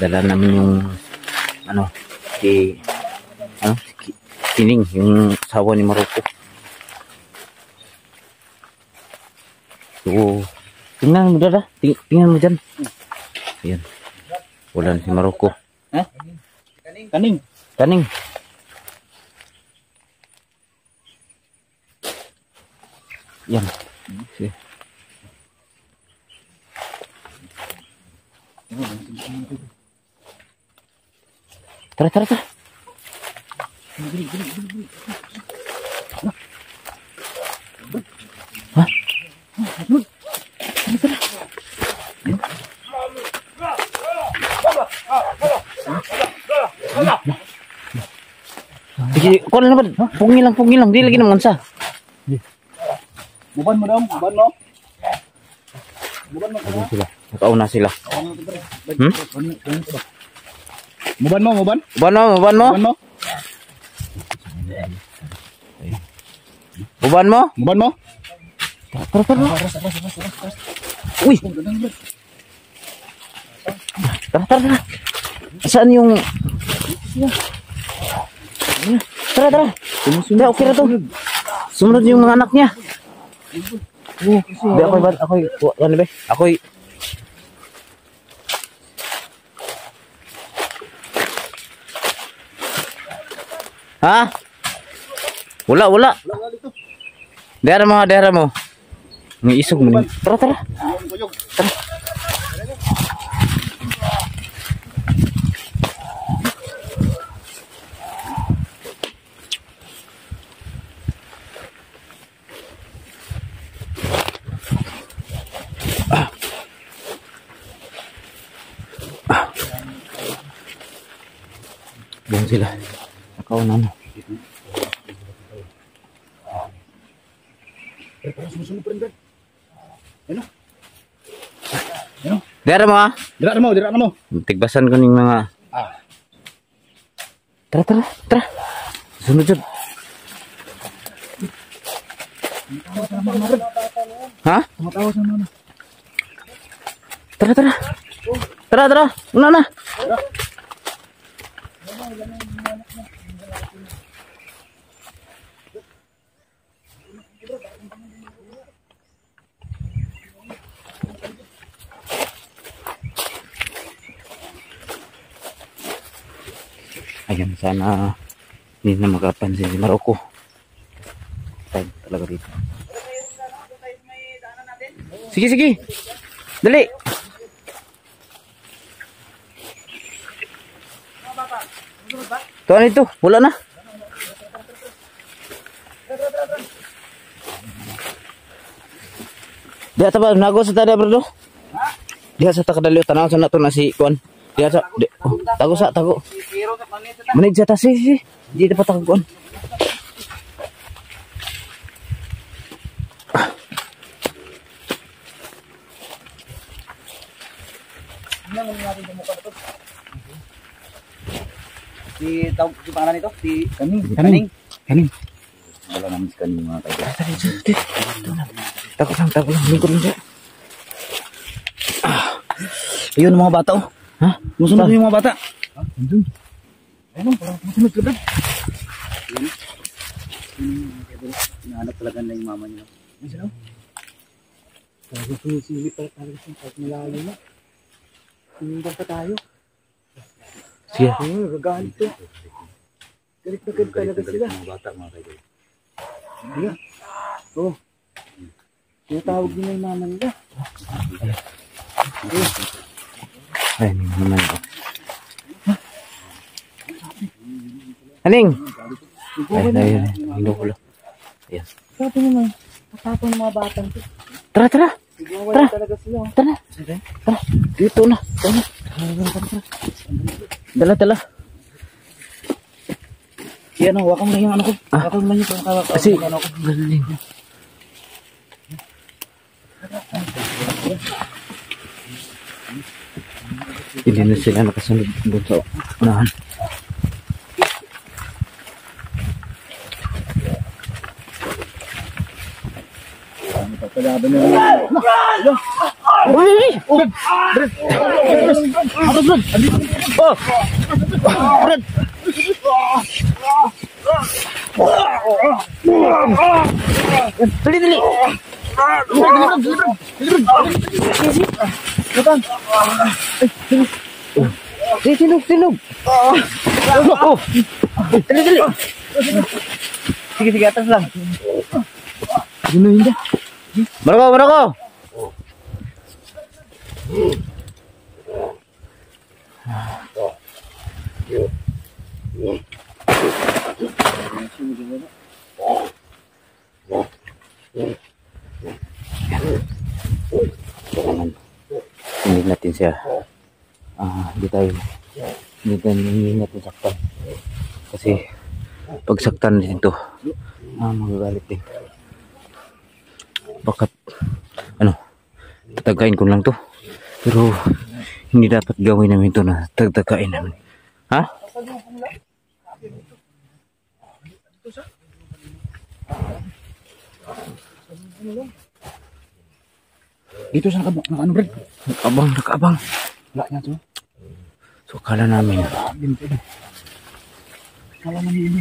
Dala namin yung Kining, yung asawa ni Maroko. So, tingnan mo dada, tingnan mo dyan. Ayan. Wala na si Maroko. Ha? Kaning. Kaning. Yan. Sige. Tara, tara, tara. Hah? Kau na naman, pungi lang, di lagi naman sa. Buban mo daw, buban mo. Sila, nakauna sila. Buban mo. Tara. Uy. Tara. Saan yung... Tara. Hindi, okay na to. Sumunod yung mga anak niya. Hindi, ako'y... Ha? Wala. Dera mo. May isog mo. Tara. Buong sila. Nakauna na. Dera mo. Dira mo. Tigbasan ko ng mga... Tara. Sunod dyan. Ha? Tara. Una na. Ayan, sana hindi na makapansin si Maroko. Time talaga dito. Sige. Dali. Tuan itu, wala na. Dia apa nago sa tada bro? Dia sa takadalyo tanaw sa nato na si kuan. Dia sa tago. Manid sa tasi. Di dapat ako kuan. Si pangalan nito? Si Kaning. Wala namin si Kaning mga kaibigan. Takot lang. Lingkod lang siya. Ayun mga bata oh. Ha? Musunod yung mga bata. Andun. Ayun, parang musunod ka ba? Hinahanap talaga na yung mama niya. Ano sila? Talagang sumisilip talaga siya kahit malayo na. Tingnan pa tayo. Sige. Gagalit to. Galit na galit talaga sila. Mga bata mga kaibigan. Iya. Oh. Tinatawag nila yung mama nila. Ayun yung naman ko. Aning! Ayun. Ayan. Sabi naman, matapang ng mga batang to. Tara. Tara. Talaga sila. Tara. Dito na. Dala. Yan o, wakang lang yung ano ko. Wakang lang yung Kasi, ano ko. hindi na sila nakasunod doon sa unahan. Pagado na yun. Uy! Oh! Brad! Dali, dali! Silog, silog! Oh! Dali, dali! Sige, sige, atas lang. Gunuhin niya. Marako, marako! Hindi natin siya. Hindi natin saktan. Kasi pag saktan din ito, magagalit din. Bakit tatagain ko lang to. Pero hindi dapat gawin namin ito na tatagain namin. Ha? Dito sa nakabang, Brad? Nakaabang. Wala niya to. So kala namin. Kala namin yun.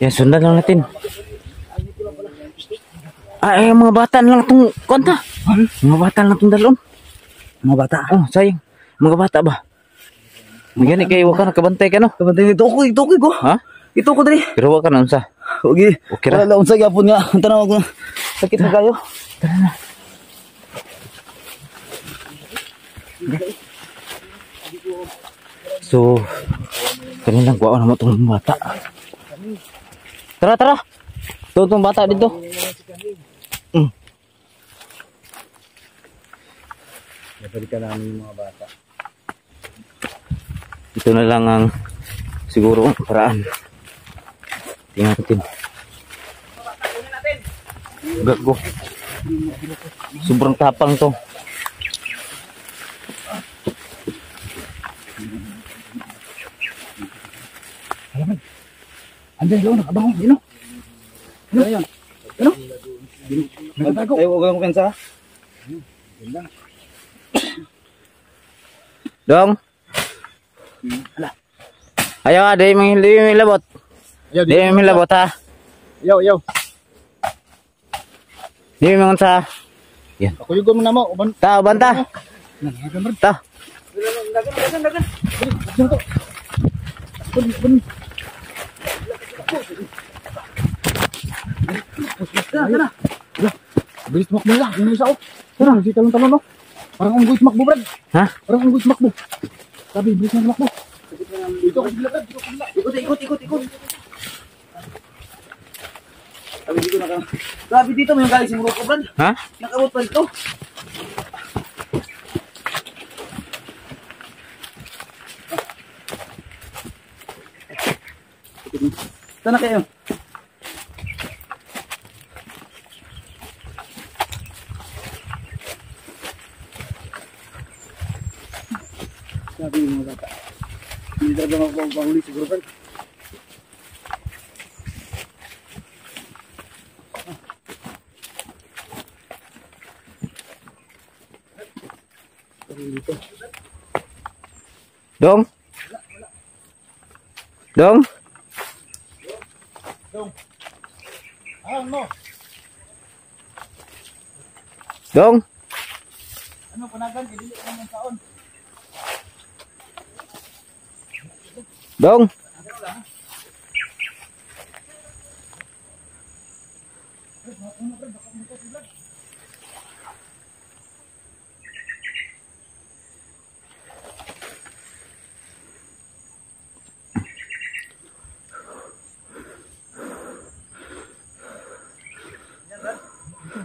Yan, sundan lang natin. Mga bata lang itong konta. Mga bata lang itong dalon. Mga bata. Oh, sayang. Mga bata ba? Magani kayo, waka nakabantay ka no? Kabantay ito ko. Ha? Ito ko dali. Pero waka na unsa. Okay. Okay ra. Wala unsa gyapon nga. Ang tanaw ko. Sakit na kayo. Tara na. So, kanilang kuha naman itong bata. Tara, tara. Ito itong bata dito. Napalikan namin yung mga bata. Ito na lang ang siguro ang paraan. Tingnan natin. Gago. Sobrang tapang to. Andiyan doon, nakabangon. Dino. Ano yan? Ano? Nagtago. Ay, huwag lang kansa. Dong. Ayaw, di may labot. Di may labot ha. Yaw. Di may mga sa. Yan. Ako yung gumana mo. Ta, banta. Ta. Tara. Bilis tumakbo lang. Yung isa o. Tara, si talon-talon o. Parang unggoy tumakbo, Brad. Ha? Parang unggoy tumakbo. Sabi, bilis na tumakbo. Ito, ikot. Sabi dito Sabi dito may galing si Muroko, Brad. Ha? Nakabot pa dito. Sana kayo. Sabi yung mga bata. Hindi talaga makapahuli siguro, Brad. Dong. Dong. Ano, panagan, dili naman saon. Dong.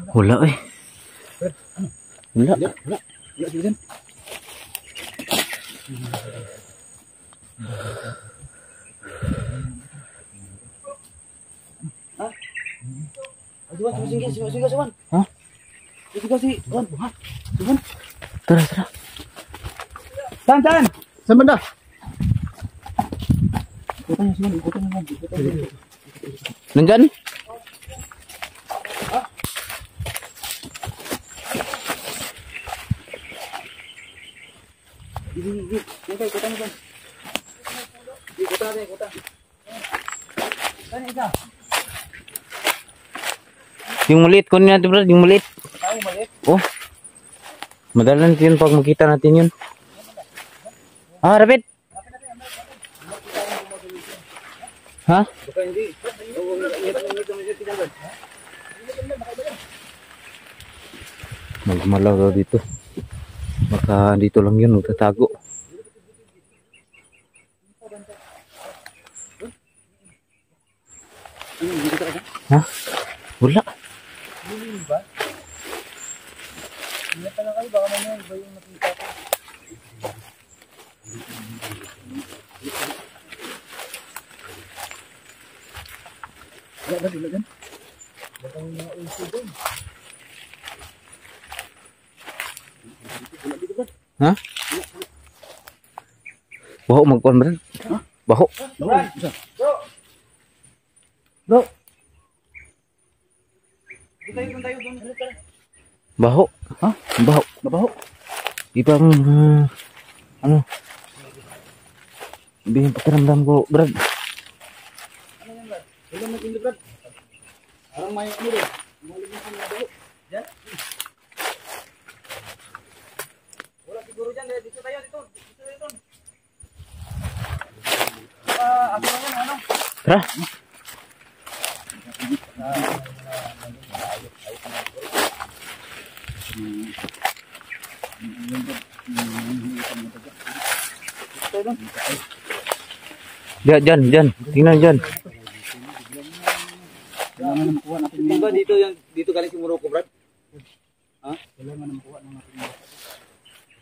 Wala eh. Wala. Wala sila dyan. Suwan. Ha? Suwan. Tara. Saan? Saan banda? Ikutan niya, Suwan. Nandyan? Yung maliit, kunin natin bro, yung maliit. Oh. Madalan natin yun pag makita natin yun. Ah, rapid. Ha? Magmalaw daw dito. Baka dito lang yun, magtatago. Ha? Wala. Ha? Baho magkuhan ba? Baho. Bro. Baho. Ha? Baho. Babaho. Ibang ano? Ibang pakiramdam ko, Brad. Wala na tingin, Brad. Parang may ano rin. Malig na kami baho. Yan. Wala siguro dyan. Dito tayo, dito. Dito tayo, dito. Ako lang yan, ano? Tara. Diyan. Tingnan diyan. Diba dito galing si Morocco, Brad? Ha? Kailangan ng kuha ng natin.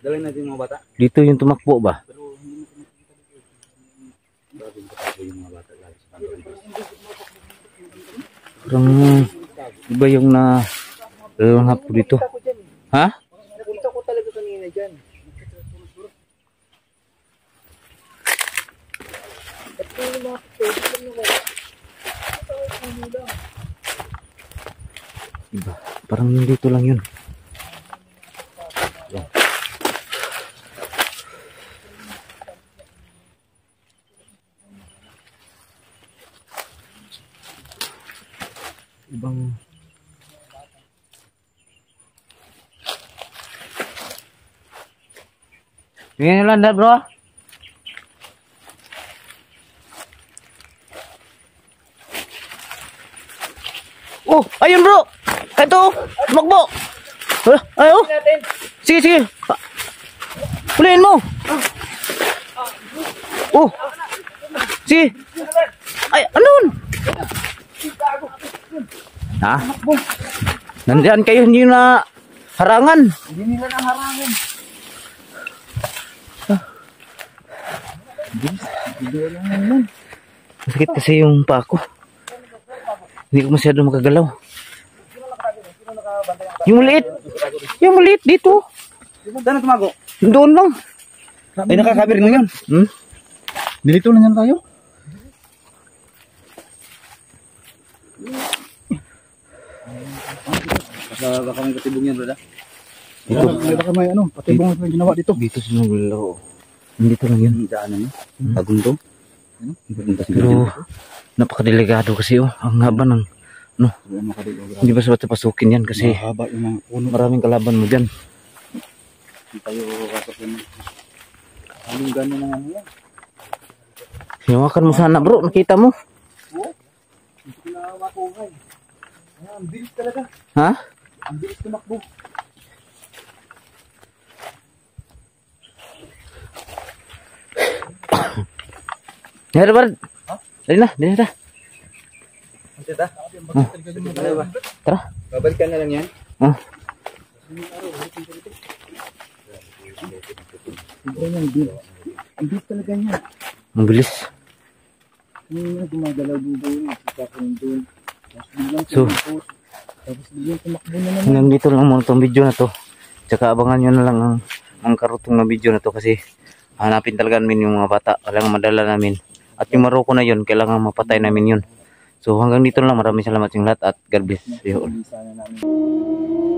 Dalhin natin yung mga bata. Dito yung tumakbo ba? Pero hindi natin makikita dito. Grabe yung katakbo yung mga bata lagi sa Parang iba yung lalangap po dito. Ha? Nakita ko talaga kanina dyan. Iba. Parang dito lang yun. Ibang Tingnan lang bro. Oh, ayun bro. Ito, tumakbo. Ayo. Sige. Huliin mo. Oh. Sige. Ay, anun? Ha? Nandiyan kayo, hindi na harangan. Hindi nila nang harangin. Masakit kasi yung paa ko. Hindi ko masyado makagalaw. Yung maliit dito. Saan na tumago? Doon lang. Ay, nakakabir na yan. Dilito na yan tayo. Baka may patibong yan, brada. Dito. Baka may ano, patibong na ginawa dito. Dito sa naglalaro. Nandito lang yun. Daanan niya. Tagong to. Pero napakadelikado kasi ang haba ng hindi ba sapat pasukin yan kasi mahaba yung mga puno. Maraming kalaban mo dyan. Hindi tayo kasap yun. Anong gano'n na nga yan? Hinawakan mo sana bro, nakita mo? Oo. Hindi ko na makuhay. Ang bilis talaga. Ha? Ang bilis tumakbo. Yan Brad. Ha? Dali na. Tara. Babalikan na lang yan. Ang bilis talaga niya. Ang bilis. Gumagalaw dito yun. Doon. So, Tapos biglang tumakbo na naman. hanggang dito lang muna itong video na to. Tsaka abangan nyo na lang ang karutong na video na to kasi hanapin talaga namin yung mga bata. Kailangan madala namin. At yung Morocco na yun, kailangan mapatay namin yun. So hanggang dito na lang, maraming salamat sa inyo lahat at God bless you all. Sana namin.